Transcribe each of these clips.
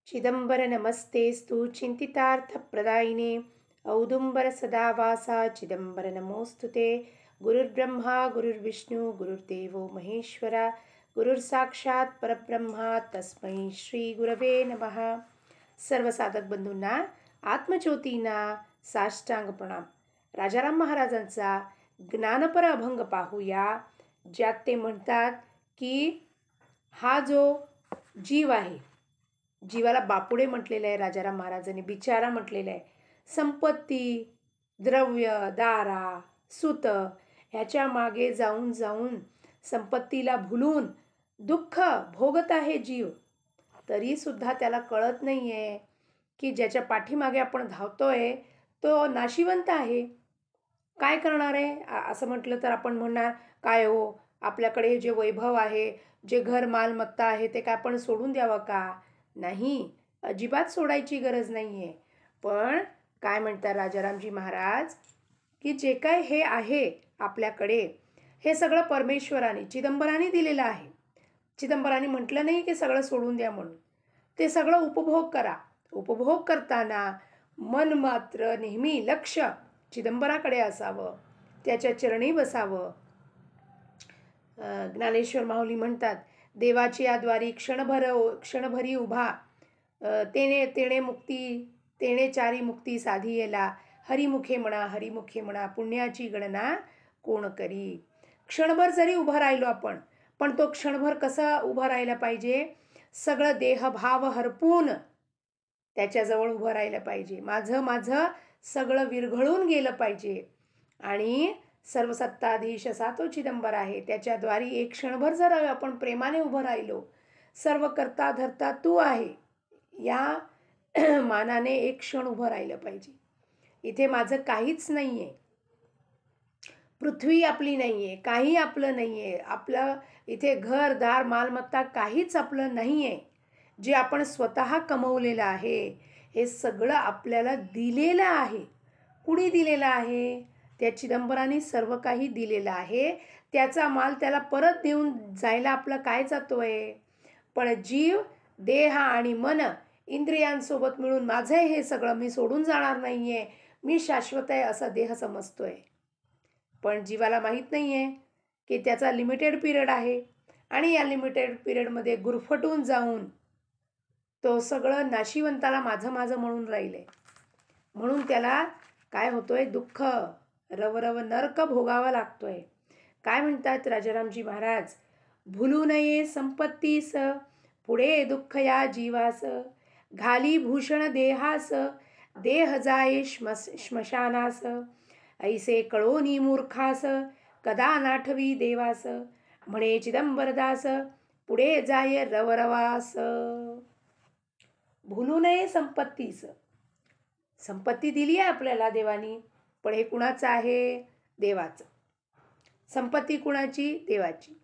चिदंबर नमस्तेस्तु चिंतितार्थप्रदायिने औदुंबर सदावासा चिदंबर नमोस्तुते गुरुर्ब्रह्मा गुरुर्विष्णू गुरुर्देवो महेश्वरा गुरुर्साक्षात परब्रह्मा तस्मै श्री गुरवे नमः. सर्व साधक बंधूंना आत्मज्योतींना साष्टांग प्रणाम. राजाराम महाराजांचा ज्ञानपर अभंग पाहूया, ज्यात ते म्हणतात की हा जो जीव आहे, जीवाला बापुडे म्हटलेलं आहे राजाराम महाराजांनी, बिचारा म्हटलेलं आहे. संपत्ती, द्रव्य, दारा, सुत ह्याच्या मागे जाऊन जाऊन संपत्तीला भुलून दुःख भोगत आहे जीव. तरी सुद्धा त्याला कळत नाहीये की ज्याच्या पाठीमागे आपण धावतोय तो नाशिवंत आहे. काय करणार आहे? असं म्हटलं तर आपण म्हणणार, काय हो, आपल्याकडे हे जे वैभव आहे, जे घर मालमत्ता आहे, ते काय आपण सोडून द्यावं का? नाही, अजिबात सोडायची गरज नाहीये. पण काय म्हणतात राजारामजी महाराज, की जे काय हे आहे आपल्याकडे, हे सगळं परमेश्वराने, चिदंबराने दिलेलं आहे. चिदंबराने म्हटलं नाही की सगळं सोडून द्या म्हणून. ते सगळं उपभोग करा. उपभोग करताना मन मात्र नेहमी लक्ष चिदंबराकडे असावं, त्याच्या चरणी बसावं. ज्ञानेश्वर माऊली म्हणतात, देवाची आद्वारी क्षणभरी उभा, तेने तेणे मुक्ती, तेणे चारी मुक्ती साधियेला, हरिमुखे म्हणा पुण्याची गणना कोण करी. क्षणभर जरी उभं राहिलो आपण, पण तो क्षणभर कसा उभा राहायला पाहिजे? सगळं देहभाव हरपून त्याच्याजवळ उभं राहिलं पाहिजे. माझं सगळं विरघळून गेलं पाहिजे. आणि सर्वसत्ताधीश असा तो चिदंबर आहे, त्याच्याद्वारे एक क्षणभर जर आपण प्रेमाने उभं राहिलो, सर्व करता धरता तू आहे या मानाने एक क्षण उभं राहिलं पाहिजे. इथे माझं काहीच नाहीये, पृथ्वी आपली नाहीये, काही आपलं नाहीये, आपलं इथे घरदार मालमत्ता काहीच आपलं नाहीये. जे आपण स्वतः कमवलेलं आहे, हे सगळं आपल्याला दिलेलं आहे. कुणी दिलेलं आहे? त्या चिदंबराने सर्व काही दिलेलं आहे. त्याचा माल त्याला परत देऊन जायला आपलं काय जातोय? पण जीव, देह आणि मन इंद्रियांसोबत मिळून माझं हे सगळं मी सोडून जाणार नाहीये, मी शाश्वत आहे असा देह समजतोय. पण जीवाला माहीत नाहीये की त्याचा लिमिटेड पिरियड आहे आणि या लिमिटेड पिरियडमध्ये गुरफटून जाऊन तो सगळं नाशिवंताला माझं म्हणून राहिले. म्हणून त्याला काय होतोय? दुःख, रवरव नरक भोगावा लागतोय. काय म्हणतात राजारामजी महाराज, भुलू नये संपत्तीस, पुढे दुःख या जीवास, घाली भूषण देहास, देह जाये श्मशानास, ऐसे कळोनी मूर्खास, कदा नाठवी देवास, म्हणे चिदंबरदास, पुढे जाय रवरवास. भुलू नये संपत्तीस. संपत्ती दिली आहे आपल्याला देवानी, पण हे कुणाचं आहे? देवाचं. संपत्ती कुणाची? देवाची.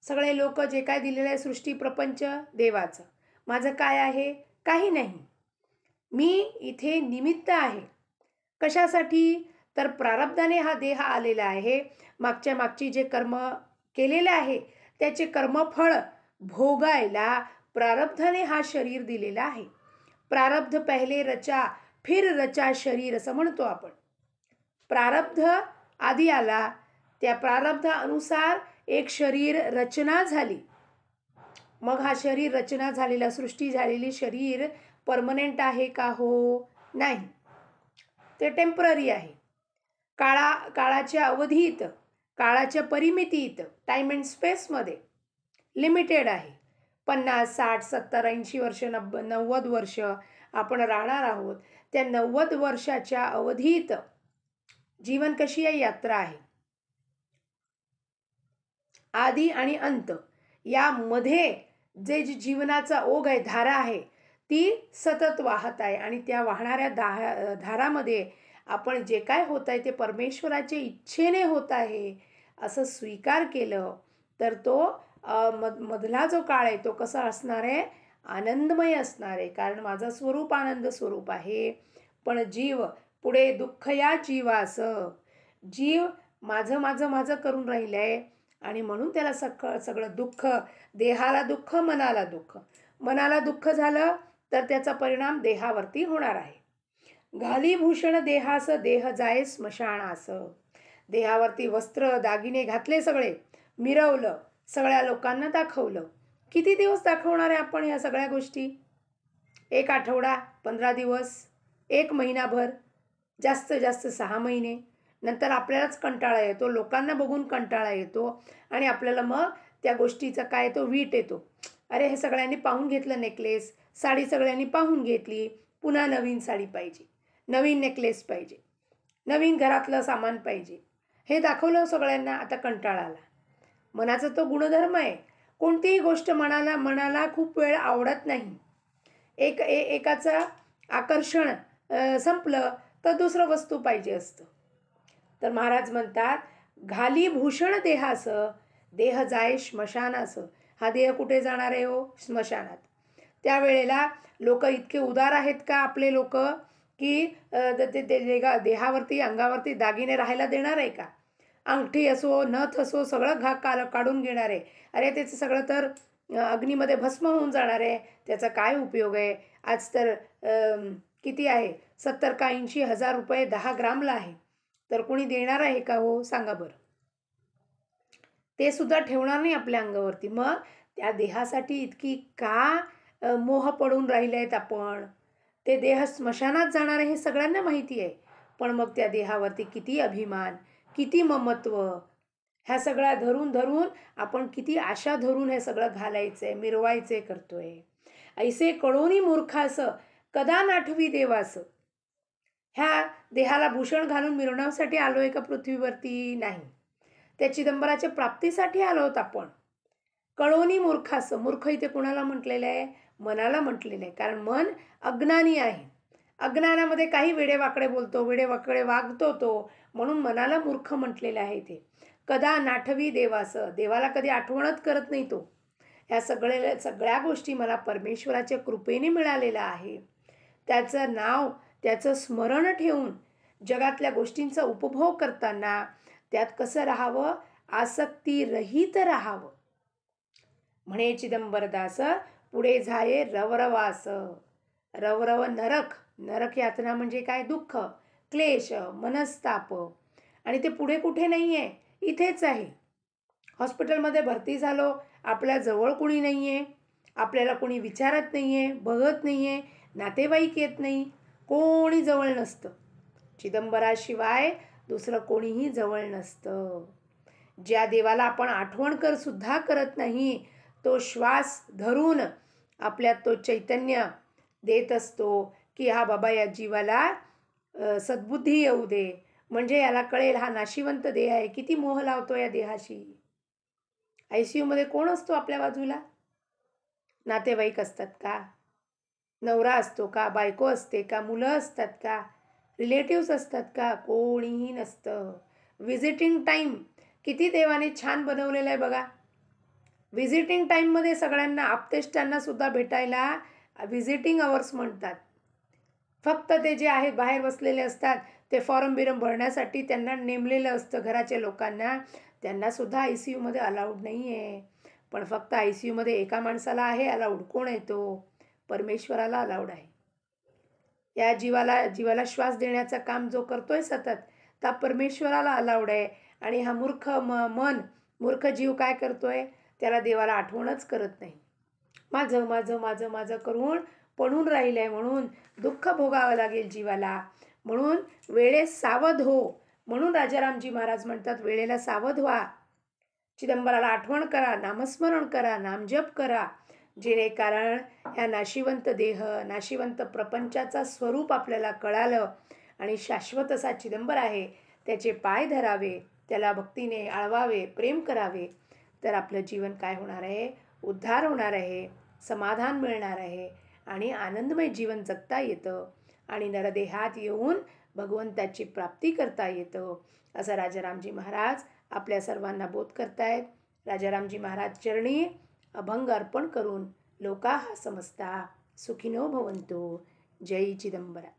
सगळे लोक जे काय दिलेलं आहे, सृष्टी प्रपंच देवाचं. माझं काय आहे? काही नाही. मी इथे निमित्त आहे. कशासाठी? तर प्रारब्धाने हा देह आलेला आहे. मागची जे कर्म केलेले आहे, त्याचे कर्मफळ भोगायला प्रारब्धाने हा शरीर दिलेला आहे. प्रारब्ध पहिले रचा फिर रचा शरीर असं म्हणतो आपण. प्रारब्ध आधी आला, त्या प्रारब्धानुसार एक शरीर रचना झाली. मग हा शरीर रचना झालेला, सृष्टी झालेली शरीर परमनेंट आहे का? हो, नाही, ते टेम्पररी आहे. काळाच्या अवधीत, काळाच्या परिमितीत, टाइम अँड स्पेसमध्ये लिमिटेड आहे. 50, 60, 70, 80 वर्ष, 90 वर्ष आपण राहणार आहोत. त्या 90 वर्षाच्या अवधीत जीवन कशी आहे? यात्रा आहे. आदी आणि अंत यामध्ये जे जीवनाचा ओघ आहे, धारा आहे, ती सतत वाहत आहे. आणि त्या वाहणाऱ्या धारामध्ये आपण जे काय होत आहे ते परमेश्वराच्या इच्छेने होत आहे असं स्वीकार केलं तर तो मधला जो काळ आहे तो कसा असणार आहे? आनंदमय असणार आहे. कारण माझं स्वरूप आनंद स्वरूप आहे. पण जीव, पुढे दुःख या जीवास. जीव माझं करून राहिलंय आणि म्हणून त्याला सगळं दुःख, देहाला दुःख, मनाला दुःख. मनाला दुःख झालं तर त्याचा परिणाम देहावरती होणार आहे. घाली भूषण देहास देह जाये स्मशानास. देहावरती वस्त्र दागिने घातले, सगळे मिरवलं, सगळ्या लोकांना दाखवलं. किती दिवस दाखवणार आहे आपण या सगळ्या गोष्टी? 1 आठवडा, 15 दिवस, 1 महिनाभर, जास्तीत जास्त 6 महिने. नंतर आपल्यालाच कंटाळा येतो, लोकांना बघून कंटाळा येतो आणि आपल्याला मग त्या गोष्टीचा काय तो वीट येतो. अरे, हे सगळ्यांनी पाहून घेतलं नेकलेस, साडी सगळ्यांनी पाहून घेतली, पुन्हा नवीन साडी पाहिजे, नवीन नेकलेस पाहिजे, नवीन घरातलं सामान पाहिजे. हे दाखवलं सगळ्यांना, आता कंटाळा आला. मनाचा तो गुणधर्म आहे. कोणतीही गोष्ट मनाला खूप वेळ आवडत नाही. एकाचं आकर्षण संपलं तर दुसरं वस्तू पाहिजे असतं. तर महाराज म्हणतात, घाली भूषण देहास देह जाय स्मशानास. हा देह कुठे जाणार आहे हो? स्मशानात. त्यावेळेला लोक इतके उदार आहेत का आपले लोक, की ते देहावरती अंगावरती दागिने राहायला देणार आहे का? अंगठी असो, नथ असो, सगळं काढून घेणार आहे. अरे, त्याचं सगळं तर अग्नीमध्ये भस्म होऊन जाणार आहे. त्याचा काय उपयोग आहे? आज तर किती आहे, 70 का 80 हजार रुपये 10 ग्रामला आहे. तर कोणी देणार आहे का हो? सांगा बरं. ते सुद्धा ठेवणार नाही आपल्या अंगावरती. मग त्या देहासाठी इतकी का मोह पडून राहिले आहेत आपण? ते देह स्मशानात जाणार आहे हे सगळ्यांना माहिती आहे. पण मग त्या देहावरती किती अभिमान, किती ममत्व, ह्या सगळ्या धरून आपण किती आशा धरून हे सगळं घालायचंय, मिरवायचे करतोय. ऐसे कळोनी मूर्खास कदा नाठवी देवास. ह्या देहाला भूषण घालून मिरवण्यासाठी आलोय का पृथ्वीवरती? नाही. त्या चिदंबराच्या प्राप्तीसाठी आलो आहोत आपण. कळोनी मूर्खास. मूर्ख इथे कुणाला म्हटलेलं आहे? मनाला म्हटलेलं आहे. कारण मन अज्ञानी आहे. अज्ञानामध्ये काही वेडेवाकडे बोलतो, वेडेवाकडे वागतो तो, म्हणून मनाला मूर्ख म्हटलेलं आहे इथे. कदा नाठवी देवास. देवाला कधी आठवणच करत नाही तो. ह्या सगळ्या गोष्टी मला परमेश्वराच्या कृपेने मिळालेल्या आहे. त्याचं नाव, त्याचं स्मरण ठेवून जगातल्या गोष्टींचा उपभोग करताना त्यात कसं राहावं? आसक्तीरहित राहावं. म्हणे चिदंबरदास, पुढे झाये रवरवास. रवरव नरक. नरक यातना म्हणजे काय? दुःख, क्लेश, मनस्ताप. आणि ते पुढे कुठे नाही आहे, इथेच आहे. हॉस्पिटलमध्ये भरती झालो, आपल्या जवळ कुणी नाही आहे, आपल्याला कोणी विचारत नाही आहे, बघत नाही आहे, नातेवाईक येत नाही, कोणी जवळ नसतं. चिदंबराशिवाय दुसरं कोणीही जवळ नसतं. ज्या देवाला आपण आठवण सुद्धा करत नाही, तो श्वास धरून आपल्यात तो चैतन्य देत असतो, की हा बाबा या जीवाला सद्बुद्धी येऊ दे, म्हणजे याला कळेल हा नाशिवंत देह आहे. किती मोह लावतो या देहाशी. ICUमध्ये कोण असतो आपल्या बाजूला? नातेवाईक असतात का? नवरा असतो का? बायको असते का? मुलं असतात का? रिलेटिव्स असतात का? कोणीही नसतं. व्हिजिटिंग टाईम किती देवाने छान बनवलेलं आहे बघा. व्हिजिटिंग टाईममध्ये सगळ्यांना, आप्तेष्टांना सुद्धा भेटायला व्हिजिटिंग अवर्स म्हणतात. फक्त ते जे आहेत बाहेर बसलेले असतात, ते फॉर्म भरण्यासाठी त्यांना नेमलेलं असतं घराच्या लोकांना. त्यांना सुद्धा ICUमध्ये अलाउड नाही आहे. पण फक्त ICUमध्ये एका माणसाला आहे अलाउड. कोण आहे तो? परमेश्वराला अलाउड आहे. या जीवाला श्वास देण्याचं काम जो करतोय सतत, त्या परमेश्वराला अलाउड आहे. आणि हा मूर्ख जीव काय करतोय? त्याला देवाला आठवणच करत नाही. माझं माझं माझं माझं करून पडून राहिलंय, म्हणून दुःख भोगावं लागेल जीवाला. म्हणून वेळेस सावध हो. म्हणून राजारामजी महाराज म्हणतात, वेळेला सावध व्हा. चिदंबराला आठवण करा, नामस्मरण करा, नामजप करा. कारण ह्या नाशिवंत देह, नाशिवंत प्रपंचाचा स्वरूप आपल्याला कळालं आणि शाश्वत असा चिदंबर आहे, त्याचे पाय धरावे, त्याला भक्तीने आळवावे, प्रेम करावे, तर आपलं जीवन काय होणार आहे? उद्धार होणार आहे, समाधान मिळणार आहे आणि आनंदमय जीवन जगता येतं आणि नरदेहात येऊन भगवंताची प्राप्ती करता येतं, असं राजारामजी महाराज आपल्या सर्वांना बोध करतायत. राजारामजी महाराज चरणी अभंग अर्पण करून लोकाः समस्ता सुखिनो भवन्तु. जय चिदंबरा.